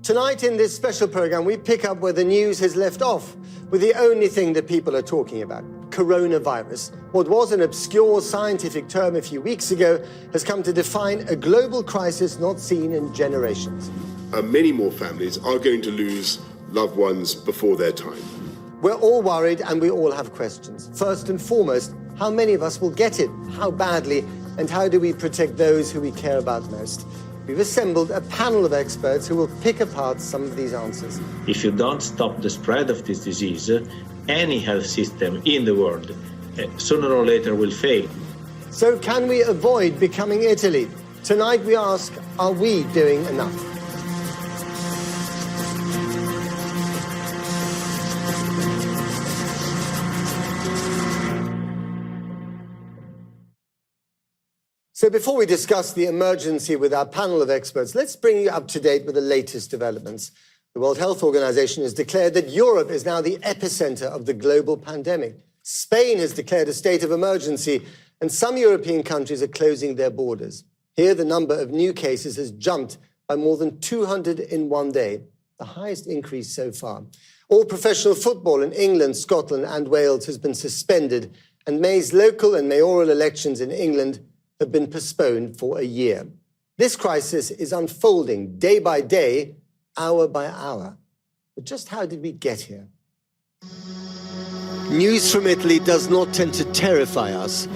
Tonight in this special program, we pick up where the news has left off with the only thing that people are talking about, coronavirus. What was an obscure scientific term a few weeks ago has come to define a global crisis not seen in generations. Many more families are going to lose loved ones before their time. We're all worried and we all have questions. First and foremost, how many of us will get it? How badly? And how do we protect those who we care about most? We've assembled a panel of experts who will pick apart some of these answers. If you don't stop the spread of this disease, any health system in the world sooner or later will fail. So can we avoid becoming Italy? Tonight we ask, are we doing enough? So before we discuss the emergency with our panel of experts, let's bring you up to date with the latest developments. The World Health Organization has declared that Europe is now the epicenter of the global pandemic. Spain has declared a state of emergency, and some European countries are closing their borders. Here, the number of new cases has jumped by more than 200 in one day, the highest increase so far. All professional football in England, Scotland and Wales has been suspended, and May's local and mayoral elections in England have been postponed for a year. This crisis is unfolding day by day, hour by hour. But just how did we get here? News from Italy does not tend to terrify us.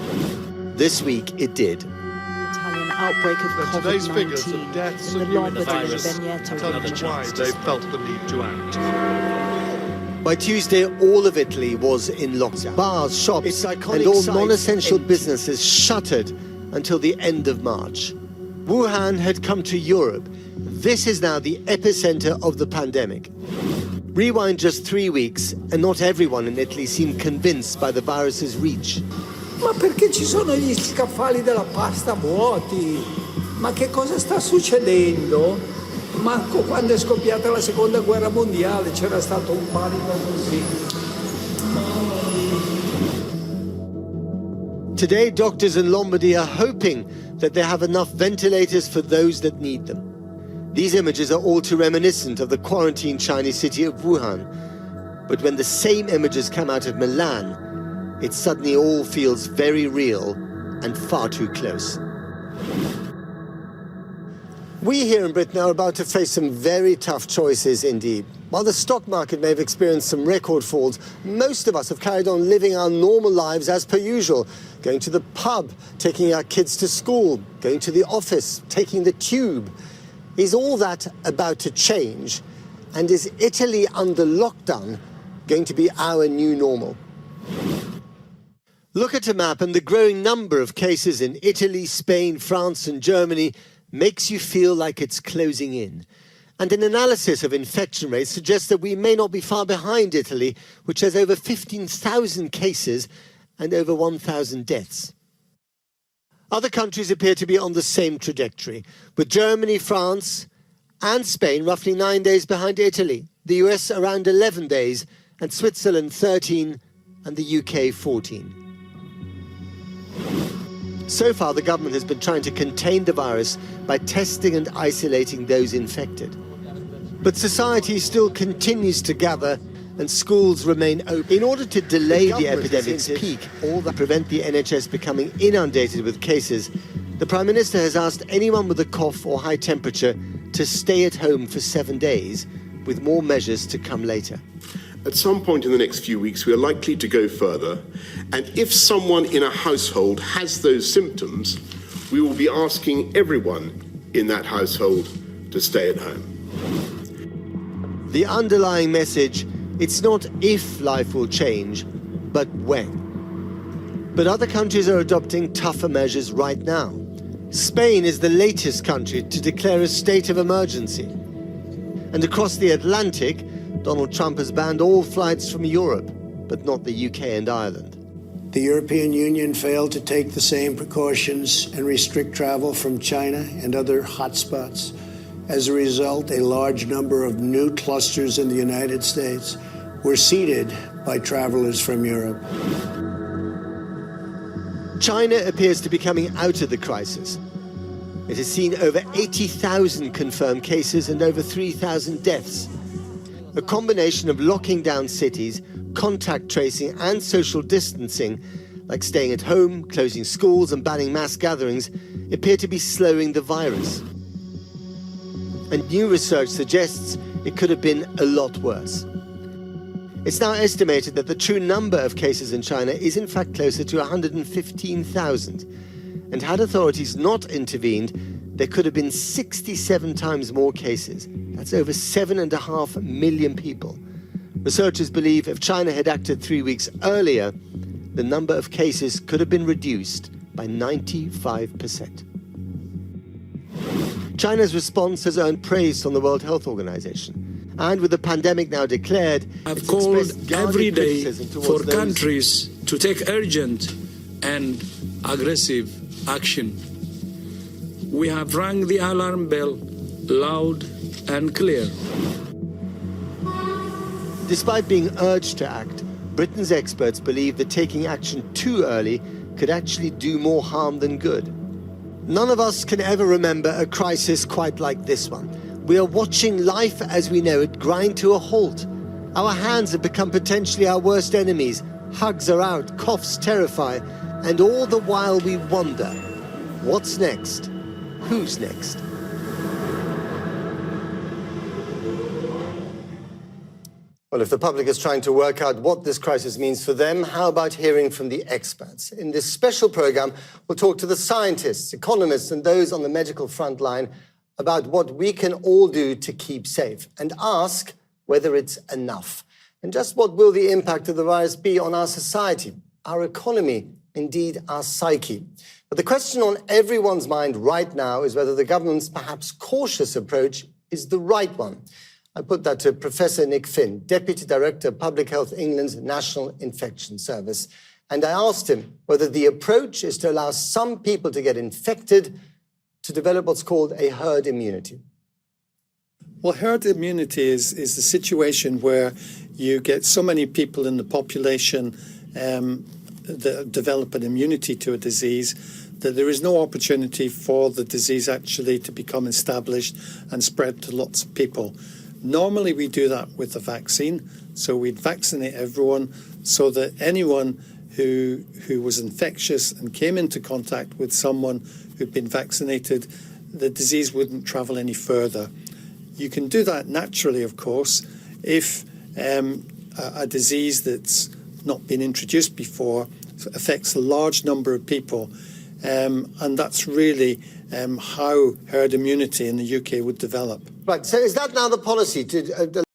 This week it did. Italian outbreak of COVID-19. Today's figures of deaths and new virus tell us why they felt the need to act. By Tuesday, all of Italy was in lockdown. Bars, shops, and all non-essential businesses shuttered until the end of March. Wuhan had come to Europe. This is now the epicenter of the pandemic. Rewind just 3 weeks, and not everyone in Italy seemed convinced by the virus's reach. Ma perché ci sono gli scaffali della pasta vuoti? Ma che cosa sta succedendo? Manco quando è scoppiata la seconda guerra mondiale c'era stato un panico così. Today, doctors in Lombardy are hoping that they have enough ventilators for those that need them. These images are all too reminiscent of the quarantined Chinese city of Wuhan. But when the same images come out of Milan, it suddenly all feels very real and far too close. We here in Britain are about to face some very tough choices indeed. While the stock market may have experienced some record falls, most of us have carried on living our normal lives as per usual, going to the pub, taking our kids to school, going to the office, taking the tube. Is all that about to change? And is Italy under lockdown going to be our new normal? Look at a map, and the growing number of cases in Italy, Spain, France and Germany makes you feel like it's closing in. And an analysis of infection rates suggests that we may not be far behind Italy, which has over 15,000 cases and over 1,000 deaths. Other countries appear to be on the same trajectory, with Germany, France and Spain roughly 9 days behind Italy, the US around 11 days, and Switzerland 13, and the UK 14. So far, the government has been trying to contain the virus by testing and isolating those infected. But society still continues to gather and schools remain open. In order to delay the epidemic's peak or prevent the NHS becoming inundated with cases, the Prime Minister has asked anyone with a cough or high temperature to stay at home for 7 days, with more measures to come later. At some point in the next few weeks, we are likely to go further, and if someone in a household has those symptoms, we will be asking everyone in that household to stay at home. The underlying message, it's not if life will change, but when. But other countries are adopting tougher measures right now. Spain is the latest country to declare a state of emergency. And across the Atlantic, Donald Trump has banned all flights from Europe, but not the UK and Ireland. The European Union failed to take the same precautions and restrict travel from China and other hotspots. As a result, a large number of new clusters in the United States were seeded by travelers from Europe. China appears to be coming out of the crisis. It has seen over 80,000 confirmed cases and over 3,000 deaths. A combination of locking down cities, contact tracing and social distancing, like staying at home, closing schools and banning mass gatherings, appear to be slowing the virus. And new research suggests it could have been a lot worse. It's now estimated that the true number of cases in China is in fact closer to 115,000. And had authorities not intervened, there could have been 67 times more cases. That's over 7.5 million people. Researchers believe if China had acted 3 weeks earlier, the number of cases could have been reduced by 95%. China's response has earned praise from the World Health Organization. And with the pandemic now declared, I've it's called expressed guarded every day criticism towards for those countries to take urgent and aggressive action. We have rang the alarm bell loud and clear. Despite being urged to act, Britain's experts believe that taking action too early could actually do more harm than good. None of us can ever remember a crisis quite like this one. We are watching life as we know it grind to a halt. Our hands have become potentially our worst enemies. Hugs are out, coughs terrify, and all the while we wonder, what's next? Who's next? Well, if the public is trying to work out what this crisis means for them, how about hearing from the experts? In this special program, we'll talk to the scientists, economists, and those on the medical front line about what we can all do to keep safe and ask whether it's enough. And just what will the impact of the virus be on our society, our economy, indeed our psyche? But the question on everyone's mind right now is whether the government's perhaps cautious approach is the right one. I put that to Professor Nick Finn, Deputy Director of Public Health England's National Infection Service. And I asked him whether the approach is to allow some people to get infected to develop what's called a herd immunity. Well, herd immunity is the situation where you get so many people in the population that develop an immunity to a disease that there is no opportunity for the disease actually to become established and spread to lots of people. Normally we do that with the vaccine, so we'd vaccinate everyone so that anyone who was infectious and came into contact with someone who'd been vaccinated, the disease wouldn't travel any further. You can do that naturally, of course, if a disease that's not been introduced before affects a large number of people. And that's really how herd immunity in the UK would develop. Right, so is that now the policy to